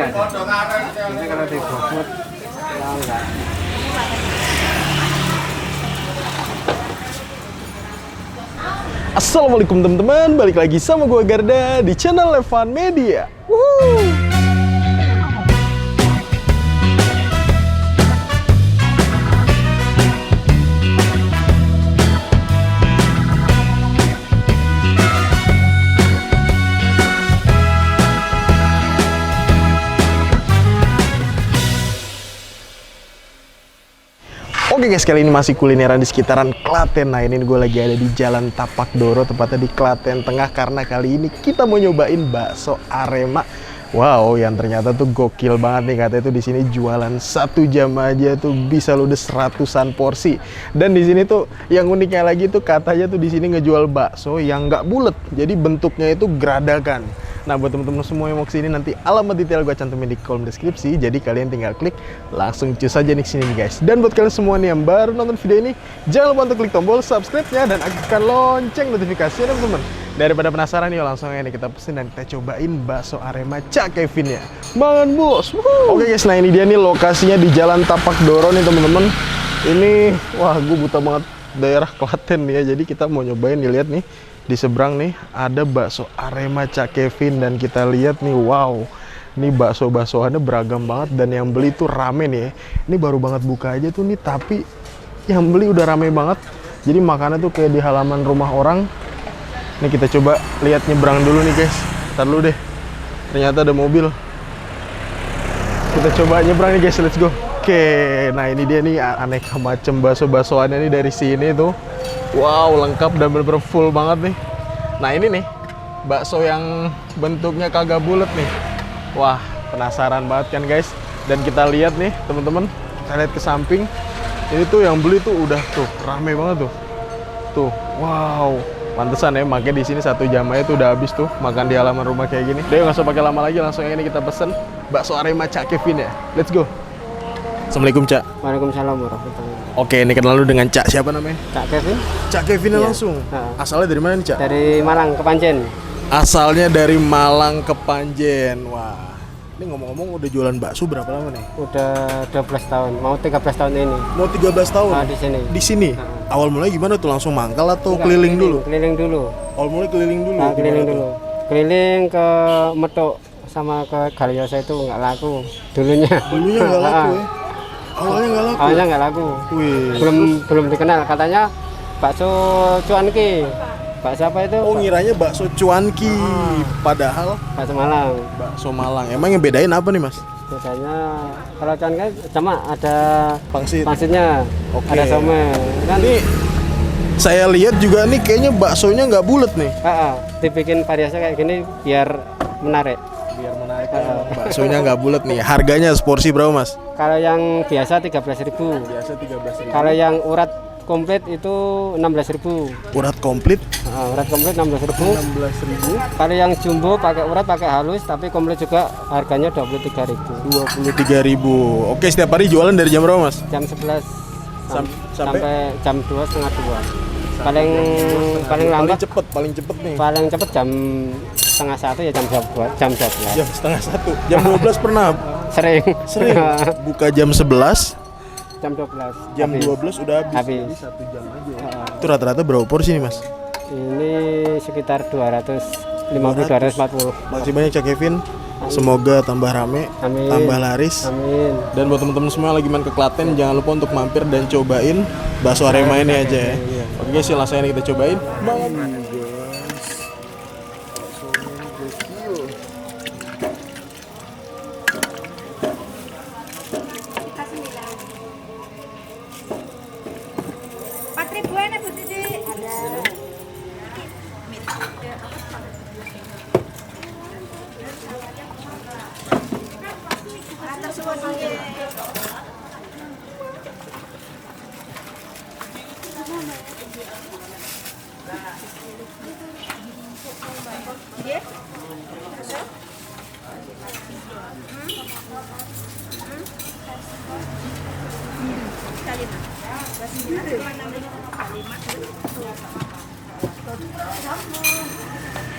Ini kalau di GoFood enggak. Assalamualaikum teman-teman, balik lagi sama gue Garda di channel Levan Media. Woohoo! Oke guys, kali ini masih kulineran di sekitaran Klaten. Nah, ini gue lagi ada di Jalan Tapak Doro, tepatnya di Klaten Tengah. Karena kali ini kita mau nyobain bakso Arema. Wow, yang ternyata tuh gokil banget nih. Katanya tuh di sini jualan 1 jam aja tuh bisa ludes ratusan porsi. Dan di sini tuh yang uniknya lagi tuh katanya tuh di sini ngejual bakso yang nggak bulat. Jadi bentuknya itu geradakan. Nah, buat teman-teman semua yang mau kesini, nanti alamat detail gue cantumin di kolom deskripsi. Jadi kalian tinggal klik, langsung cus aja nih kesini guys. Dan buat kalian semua nih yang baru nonton video ini, jangan lupa untuk klik tombol subscribe-nya dan aktifkan lonceng notifikasinya teman-teman. Daripada penasaran nih, langsung aja nih kita pesen dan kita cobain bakso Arema Cak Kevin ya. Mangan bos. Oke guys, nah ini dia nih lokasinya di Jalan Tapak Doro nih teman-teman. Ini, wah gue buta banget daerah Klaten nih ya. Jadi kita mau nyobain nih, lihat nih. Di seberang nih ada bakso Arema Cak Kevin dan kita lihat nih, wow, ini bakso-baksoannya beragam banget dan yang beli tuh rame nih ya. Ini baru banget buka aja tuh nih, tapi yang beli udah rame banget. Jadi makannya tuh kayak di halaman rumah orang. Nih kita coba lihat nyebrang dulu nih guys. Ntar dulu deh, ternyata ada mobil. Kita coba nyebrang nih guys, let's go. Oke, nah ini dia nih aneka macam bakso-baksoannya nih dari sini tuh. Wow, lengkap dan bener-bener full banget nih. Nah ini nih, bakso yang bentuknya kagak bulat nih. Wah, penasaran banget kan guys. Dan kita lihat nih teman-teman, kita lihat ke samping. Ini tuh yang beli tuh udah tuh rame banget tuh. Tuh, wow. Pantesan ya, makanya di sini 1 jam aja tuh udah habis tuh makan di halaman rumah kayak gini. Deh, nggak usah pakai lama lagi, langsung ini kita pesen bakso Arema Cak Kevin ya. Let's go. Assalamualaikum Cak. Waalaikumsalam warahmatullahi wabarakatuh. Oke, ini kenal lu dengan Cak siapa namanya? Cak Kevin. Cak Kevin Iya. langsung. Asalnya dari mana nih Cak? Dari Malang ke Panjen. Asalnya dari Malang ke Panjen. Wah, ini ngomong-ngomong udah jualan bakso berapa lama nih? Udah 12 tahun, mau 13 tahun ini. Mau 13 tahun? Di sini. Di sini? Awal mulai gimana tuh? Langsung mangkal atau Enggak, keliling dulu? Keliling dulu. Awal mulai keliling dulu? Nah, keliling Gimana dulu. tuh? Keliling ke Metok sama ke Galiosa itu nggak laku dulunya. Dulunya nggak laku ya? Awalnya nggak laku? Awalnya nggak laku. Wih. Belum dikenal. Katanya bakso cuanki. Bakso apa itu? Oh, ngiranya bakso cuanki. Padahal Bakso Malang. bakso Malang. Emang yang bedain apa nih mas? Biasanya kalau cuanki cuma ada Pangsit. pangsitnya, Oke. ada some. Kan Ini saya lihat juga nih kayaknya baksonya nggak bulat nih. dibikin variasi kayak gini biar menarik. Biar menarik. Baksonya nggak bulat nih. Harganya seporsi berapa mas? Kalau yang biasa 13.000. Biasa 13.000. Kalau yang urat komplit itu 16.000. Urat komplit Urat komplit 16.000. 16.000. Kalau yang jumbo pakai urat pakai halus tapi komplit juga harganya 23.000. 23.000. Oke, setiap hari jualan dari jam berapa mas? Jam 11 Sampai jam 2 setengah 2. Paling lambat paling cepet nih. paling cepet jam setengah 1 ya jam 12. Jam setengah 1. Jam 12 pernah? Sering. Buka jam 11. Jam 12. Jam Habis. 12 udah habis. Habis. Jadi 1 jam aja. Itu rata-rata berapa porsi nih mas? Ini sekitar 250-240. Masih banyak Cak Kevin. Semoga tambah rame, Amin. tambah laris. Amin. Dan buat teman-teman semua yang lagi main ke Klaten, jangan lupa untuk mampir dan cobain bakso Arema ini aja ya. Iya. Oke guys, langsung aja kita cobain. Ribuan Bu Titi ada. Atas semua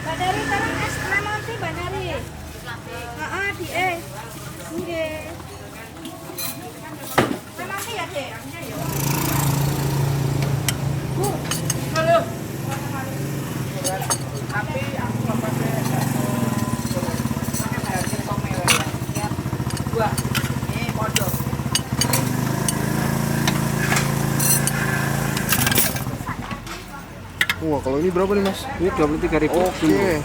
Mbak Dari, tolong es lemon tea Mbak Dari. Dik. Nggih. Nanti ya, Dek. Bu, halo. Tapi aku nggak pakai dua. Ini kodok. Wah, kalau ini berapa nih, Mas? Ini 23.000. Oke.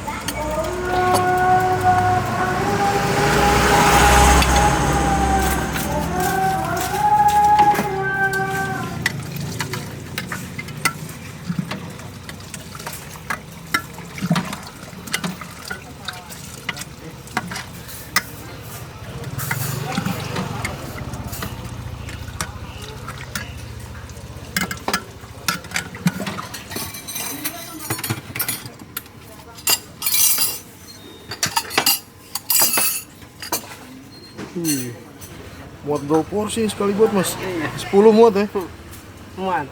Muat berapa porsi sekali buat, Mas? 10 muat ya? Muat.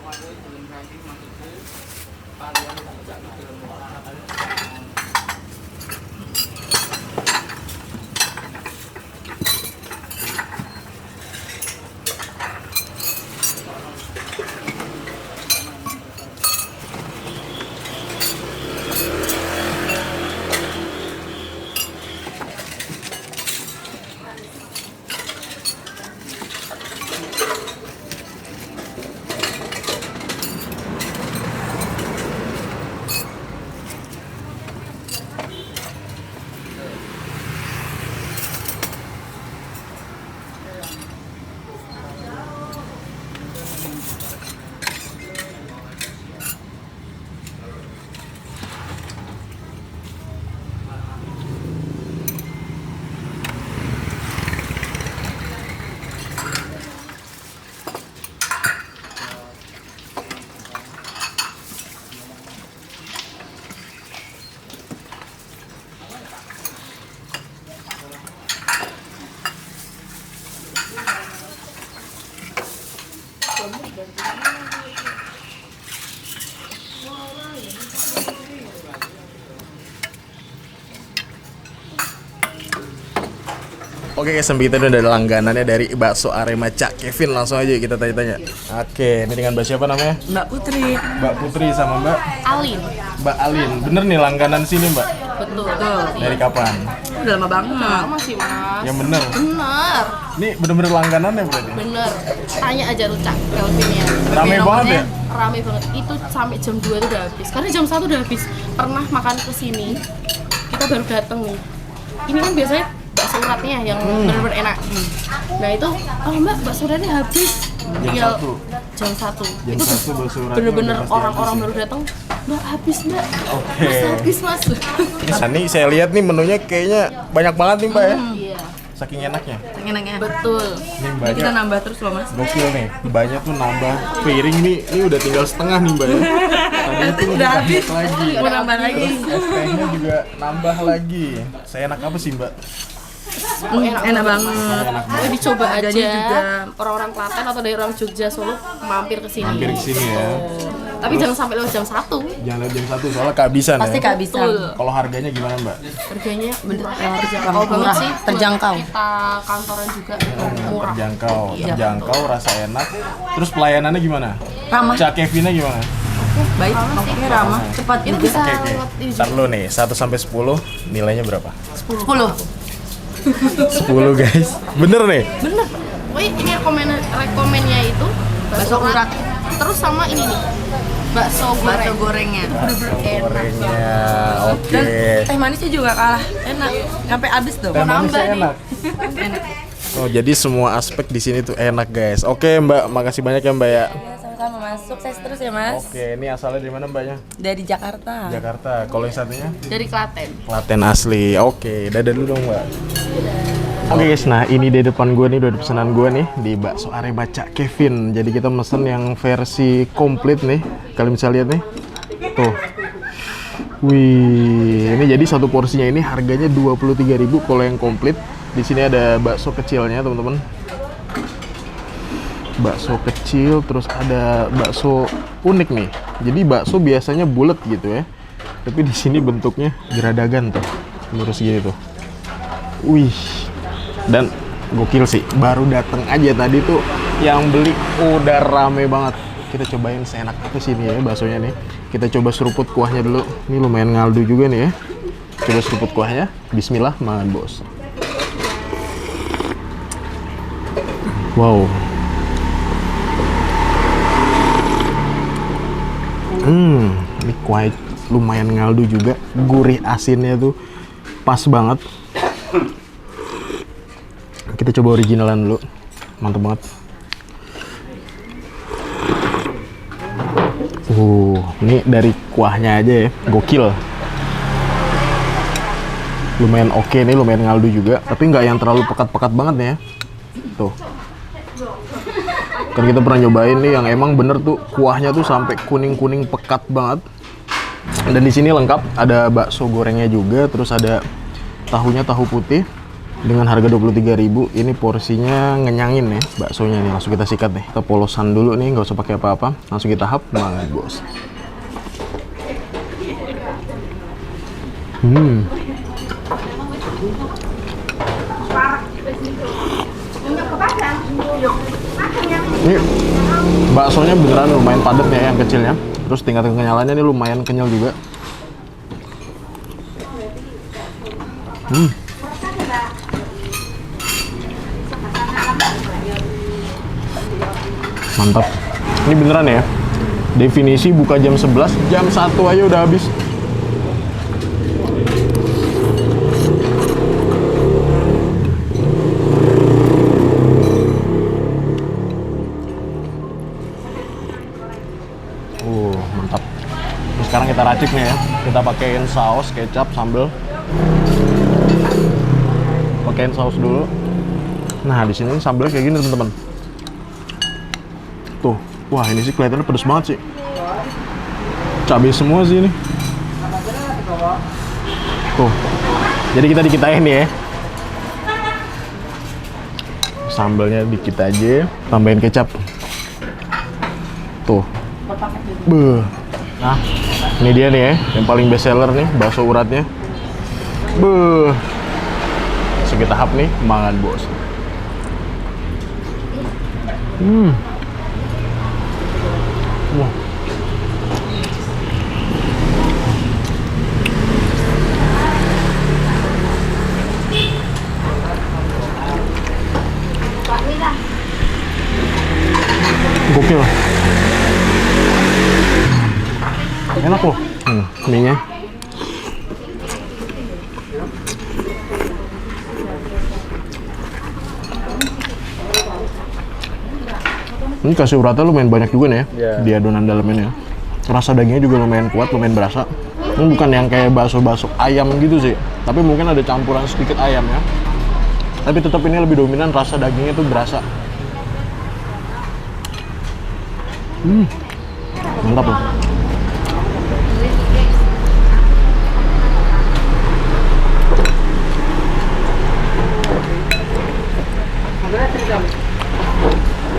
Oke guys, kita udah ada langganannya dari bakso Arema Cak Kevin. Langsung aja kita tanya-tanya. Oke, ini dengan Mbak siapa namanya? Mbak Putri. Mbak Putri sama Mbak Alin. Mbak Alin. Bener nih langganan sini, Mbak? Betul. Dari kapan? Udah lama banget. Masih mas. Yang bener. Bener. Ini bener-bener langganannya berarti? Bener. Tanya aja tuh Cak Kelvinnya. Rame banget ya? Rame banget. Itu sampai jam 2 itu udah habis. Karena jam 1 udah habis. Pernah makan kesini, kita baru dateng nih. Ini kan biasanya bakso uratnya yang bener-bener enak. Nah itu, oh mbak bakso uratnya habis. Tinggal jam 1. Jam Itu 1 bakso uratnya bener-bener udah pasti orang-orang habis ya? baru datang. Mbak habis mbak. Oke. Mas habis mas. Nih saya lihat nih menunya kayaknya banyak banget nih, Mbak ya. Iya. Saking enaknya. Enaknya. Betul. Ini Jadi banyak. kita nambah terus loh mas. Gokil nih, banyak tuh nambah piring nih. Ini udah tinggal setengah nih, Mbak ya. Tadi itu Udah habis. lagi. Mau nambah lagi. Es tehnya juga nambah lagi. Saya enak apa sih, Mbak? Enak banget. Oh, dicoba aja. Harganya juga. Orang-orang Klaten atau dari orang Jogja Solo mampir ke sini. Mampir ke sini ya. Tapi jangan sampai lewat jam 1. Jangan lewat jam 1 soalnya kehabisan Pasti ya. kehabisan. Kalau harganya gimana, Mbak? Harganya bener terjangkau terjangkau banget banget sih. sih, terjangkau. Buat kita kantoran juga murah. Terjangkau, rasa enak. Terus pelayanannya gimana? Ramah. Cak Kevinnya gimana? Baik, oke ramah, cepat Ini juga. bisa Oke. lewat ini Ntar juga. lu nih, 1 sampai 10 nilainya berapa? 10. 10 guys. Bener nih? Bener. Wih, ini rekomennya itu Bakso urat. Terus sama ini nih. Bakso Bakso goreng. gorengnya. Gorengnya, oke. Dan teh manisnya juga kalah enak. Sampai habis tuh. Teh manisnya nambah nih. enak. Enak. Oh, jadi semua aspek di sini tuh enak guys. Oke Mbak, makasih banyak ya Mbak ya. Ya, sama-sama Mas. Sukses terus ya Mas. Oke, ini asalnya dari mana Mbaknya? Dari Jakarta. Jakarta. Kalau yang satunya? Dari Klaten. Klaten asli. Oke, dadah dulu dong Mbak. Oke guys, nah ini di depan gue nih udah ada pesanan gue nih di bakso Arema Cak Kevin. Jadi kita mesen yang versi komplit nih. Kalian bisa lihat nih. Tuh. Wih, ini jadi satu porsinya ini harganya 23.000 kalau yang komplit. Di sini ada bakso kecilnya, teman-teman. Bakso kecil, terus ada bakso unik nih. Jadi bakso biasanya bulat gitu ya. Tapi di sini bentuknya geradagan tuh. Lurus gini tuh. Wih, dan gokil sih, baru dateng aja tadi tuh yang beli udah rame banget. Kita cobain seenak apa sih ini ya baksonya nih. Kita coba seruput kuahnya dulu. Ini lumayan ngaldu juga nih ya. Coba seruput kuahnya. Bismillah, mangan bos. Wow. Ini kuah lumayan ngaldu juga. Gurih asinnya tuh pas banget. Kita coba originalan dulu. Mantap banget. Ini dari kuahnya aja ya, gokil. Lumayan oke nih, lumayan ngaldu juga. Tapi nggak yang terlalu pekat-pekat banget nih ya. Tuh. Kan kita pernah nyobain nih yang emang bener tuh kuahnya tuh sampai kuning-kuning pekat banget. Dan di sini lengkap, ada bakso gorengnya juga, terus ada tahunya tahu putih dengan harga 23.000. Ini porsinya ngenyangin ya baksonya nih. Langsung kita sikat deh. Kita polosan dulu nih, nggak usah pakai apa-apa. Langsung kita hap, banget bos. Ini baksonya beneran lumayan padat ya yang kecilnya. Terus tingkat kenyalannya ini lumayan kenyal juga. Mantap. Ini beneran ya. Definisi buka jam 11, jam 1 aja udah habis. Mantap. Terus sekarang kita racik nih ya. Kita pakein saus, kecap, sambal. Pakein saus dulu. Nah, di sini sambalnya kayak gini teman-teman. Tuh, wah ini sih kelihatannya pedes banget sih. Cabai semua sih ini. Tuh, jadi kita dikitain ya. Sambalnya dikit aja, tambahin kecap. Tuh. Beuh. Nah, ini dia nih ya, yang paling best seller nih, bakso uratnya. Beuh. So, kita hap nih, mangan bos. Wah. Gokil. Enak loh. Mie-nya. Ini kasih uratnya lumayan banyak juga nih ya, di adonan dalamnya ya. Rasa dagingnya juga lumayan kuat, lumayan berasa. Ini bukan yang kayak bakso-bakso ayam gitu sih, tapi mungkin ada campuran sedikit ayam ya. Tapi tetap ini lebih dominan, rasa dagingnya tuh berasa. Mantap loh.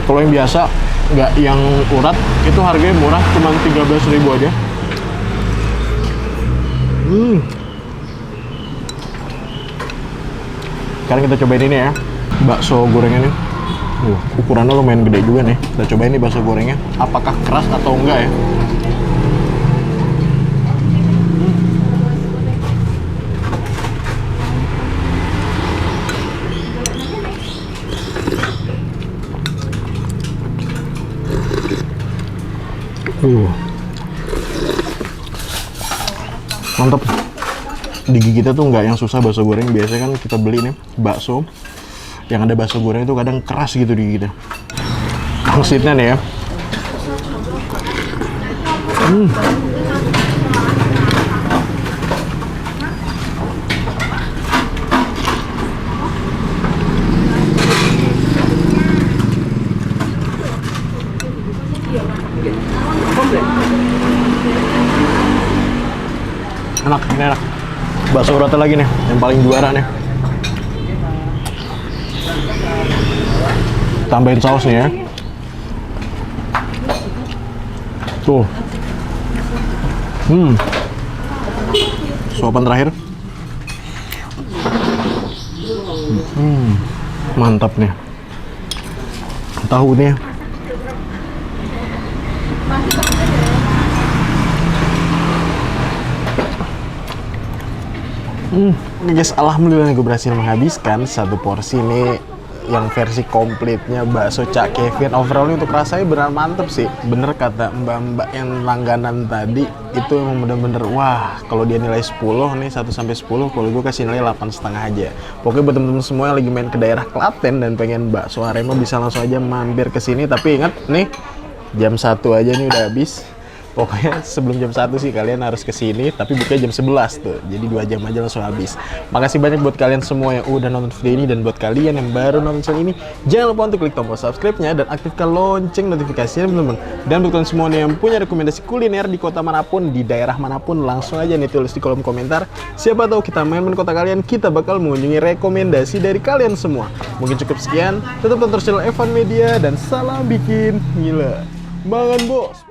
Kalau yang biasa, nggak yang urat, itu harganya murah, cuma 13.000 aja. Sekarang kita cobain ini ya, bakso gorengnya nih. Ukurannya lumayan gede juga nih. Kita cobain nih bakso gorengnya, apakah keras atau enggak ya. Mantap. Di gigitnya tuh nggak yang susah bakso goreng. Biasanya kan kita beli nih bakso yang ada bakso goreng itu kadang keras gitu di gigitnya. Pangsitnya nih ya. Enak, ini enak. Bakso uratnya lagi nih, yang paling juara nih. Tambahin saus nih ya. Tuh. Suapan terakhir. Mantap nih. Tahunya. Ini guys, alhamdulillah gue berhasil menghabiskan satu porsi nih yang versi komplitnya bakso Cak Kevin. Overall untuk rasanya benar mantep sih. Bener kata mbak-mbak yang langganan tadi, itu emang bener-bener wah, kalau dia nilai 10 nih 1-10, kalau gue kasih nilai 8,5 aja. Pokoknya buat temen-temen semua yang lagi main ke daerah Klaten dan pengen bakso Arema bisa langsung aja mampir ke sini. Tapi ingat nih, jam 1 aja nih udah habis. Pokoknya sebelum jam 1 sih kalian harus kesini, tapi bukanya jam 11 tuh. Jadi 2 jam aja langsung habis. Makasih banyak buat kalian semua yang udah nonton video ini, dan buat kalian yang baru nonton channel ini, jangan lupa untuk klik tombol subscribe-nya dan aktifkan lonceng notifikasinya teman-teman. Dan buat kalian semua yang punya rekomendasi kuliner di kota manapun, di daerah manapun, langsung aja nih tulis di kolom komentar. Siapa tahu kita main-main kota kalian, kita bakal mengunjungi rekomendasi dari kalian semua. Mungkin cukup sekian, tetap tonton channel Evan Media dan salam bikin gila. Bangan bos.